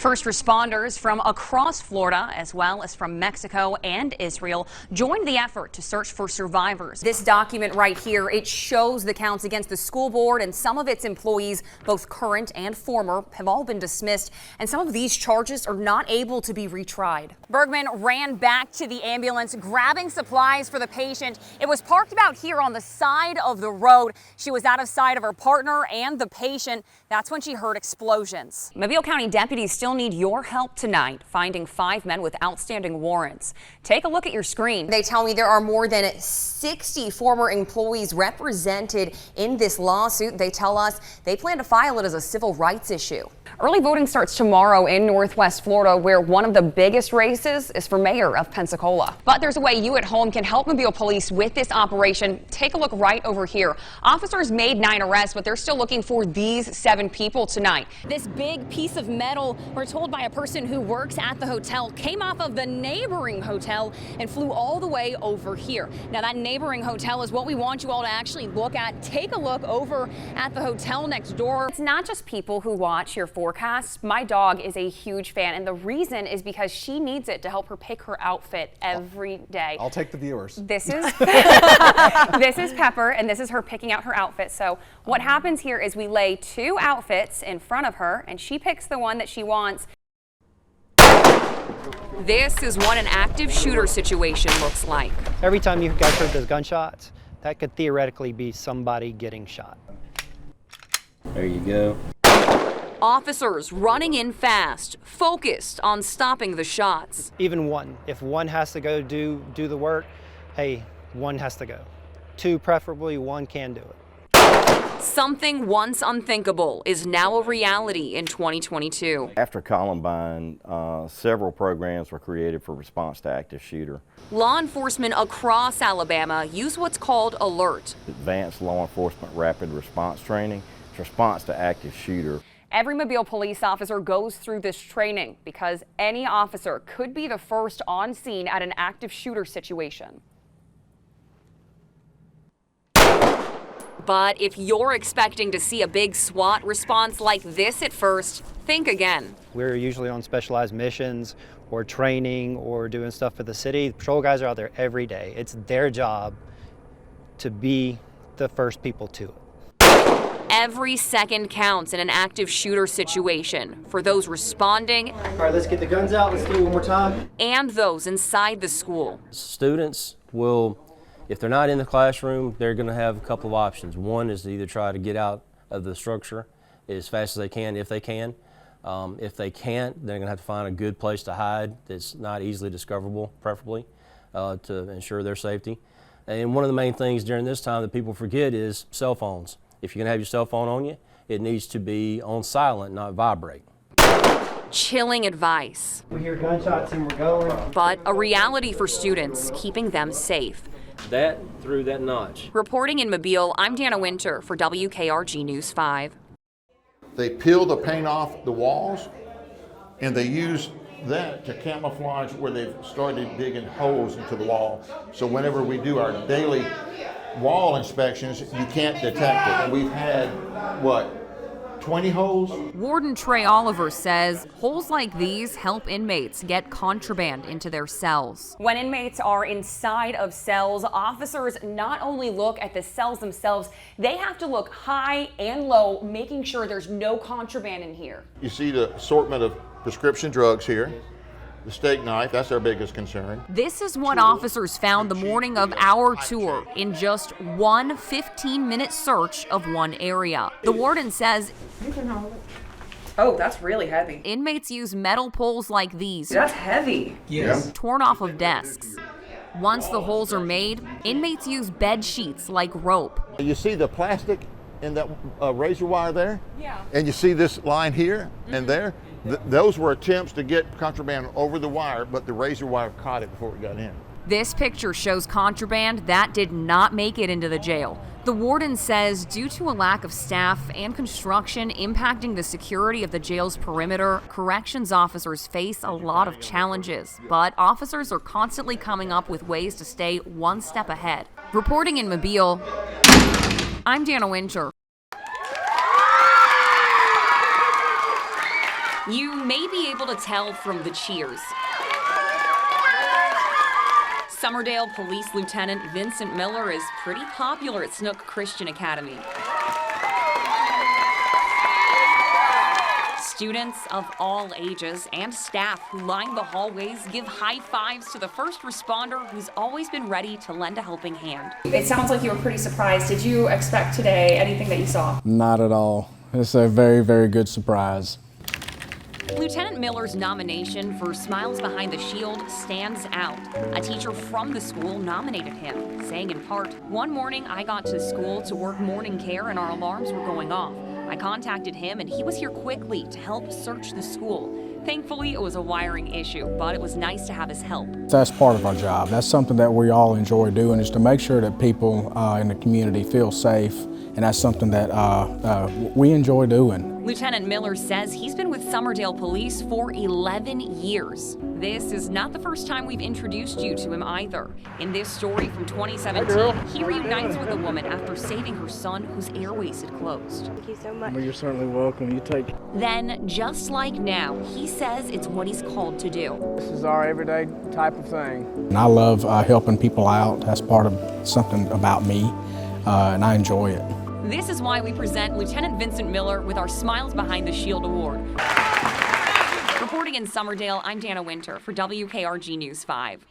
First responders from across Florida, as well as from Mexico and Israel, joined the effort to search for survivors. This document right here, it shows the counts against the school board and some of its employees, both current and former, have all been dismissed, and some of these charges are not able to be retried. Bergman ran back to the ambulance, grabbing supplies for the patient. It was parked about here on the side of the road. She was out of sight of her partner and the patient. That's when she heard explosions. Mobile County deputies still need your help tonight, finding 5 men with outstanding warrants. Take a look at your screen. They tell me there are more than 60 former employees represented in this lawsuit. They tell us they plan to file it as a civil rights issue. Early voting starts tomorrow in Northwest Florida, where one of the biggest races is for mayor of Pensacola. But there's a way you at home can help Mobile police with this operation. Take a look right over here. Officers made 9 arrests, but they're still looking for these 7 people tonight. This big piece of metal, we're told by a person who works at the hotel, came off of the neighboring hotel and flew all the way over here. Now, that neighboring hotel is what we want you all to actually look at. Take a look over at the hotel next door. It's not just people who watch your forecast. My dog is a huge fan, and the reason is because she needs it to help her pick her outfit every day. I'll take the viewers. This is this is Pepper, and this is her picking out her outfit. So what happens here is we lay 2 outfits in front of her, and she picks the one that she wants. This is what an active shooter situation looks like. Every time you guys heard those gunshots, that could theoretically be somebody getting shot. There you go. Officers running in fast, focused on stopping the shots. Even one. If one has to go do the work, hey, one has to go. 2 preferably, 1 can do it. Something once unthinkable is now a reality in 2022. After Columbine, several programs were created for response to active shooter. Law enforcement across Alabama use what's called ALERT. Advanced Law Enforcement Rapid Response Training. It's response to active shooter. Every Mobile police officer goes through this training because any officer could be the first on scene at an active shooter situation. But if you're expecting to see a big SWAT response like this at first, think again. We're usually on specialized missions or training or doing stuff for the city. The patrol guys are out there every day. It's their job to be the first people to it. Every second counts in an active shooter situation for those responding. All right, let's get the guns out. Let's do it one more time. And those inside the school. Students will, if they're not in the classroom, they're going to have a couple of options. One is to either try to get out of the structure as fast as they can, if they can. If they can't, they're going to have to find a good place to hide that's not easily discoverable, preferably, to ensure their safety. And one of the main things during this time that people forget is cell phones. If you're going to have your cell phone on you, it needs to be on silent, not vibrate. Chilling advice. We hear gunshots and we're going. But a reality for students, keeping them safe. That through that notch. Reporting in Mobile, I'm Dana Winter for WKRG News 5. They peel the paint off the walls, and they use that to camouflage where they've started digging holes into the wall. So whenever we do our daily wall inspections, you can't detect it. And we've had, what, 20 holes? Warden Trey Oliver says holes like these help inmates get contraband into their cells. When inmates are inside of cells, officers not only look at the cells themselves, they have to look high and low, making sure there's no contraband in here. You see the assortment of prescription drugs here. The steak knife, that's our biggest concern. This is what officers found the morning of our tour in just one 15-minute search of one area. The warden says, "You can hold it." Oh, that's really heavy. Inmates use metal poles like these. That's heavy. Yes. Torn off of desks. Once the holes are made, inmates use bed sheets like rope. You see the plastic in that razor wire there? Yeah. And you see this line here and there? Those were attempts to get contraband over the wire, but the razor wire caught it before it got in. This picture shows contraband that did not make it into the jail. The warden says due to a lack of staff and construction impacting the security of the jail's perimeter, corrections officers face a lot of challenges, but officers are constantly coming up with ways to stay one step ahead. Reporting in Mobile, I'm Dana Winter. You may be able to tell from the cheers. Summerdale Police Lieutenant Vincent Miller is pretty popular at Snook Christian Academy. Students of all ages and staff who line the hallways give high fives to the first responder who's always been ready to lend a helping hand. It sounds like you were pretty surprised. Did you expect today anything that you saw? Not at all. It's a very, very good surprise. Lieutenant Miller's nomination for Smiles Behind the Shield stands out. A teacher from the school nominated him, saying in part, "One morning I got to school to work morning care and our alarms were going off. I contacted him and he was here quickly to help search the school. Thankfully, it was a wiring issue, but it was nice to have his help." That's part of our job. That's something that we all enjoy doing, is to make sure that people in the community feel safe, and that's something that we enjoy doing. Lieutenant Miller says he's been with Summerdale Police for 11 years. This is not the first time we've introduced you to him either. In this story from 2017, he reunites with a woman after saving her son whose airways had closed. Thank you so much. Well, you're certainly welcome. You take. Then, just like now, he says it's what he's called to do. This is our everyday type of thing. And I love helping people out. That's part of something about me, and I enjoy it. This is why we present Lieutenant Vincent Miller with our Smiles Behind the Shield Award. Reporting in Summerdale, I'm Dana Winter for WKRG News 5.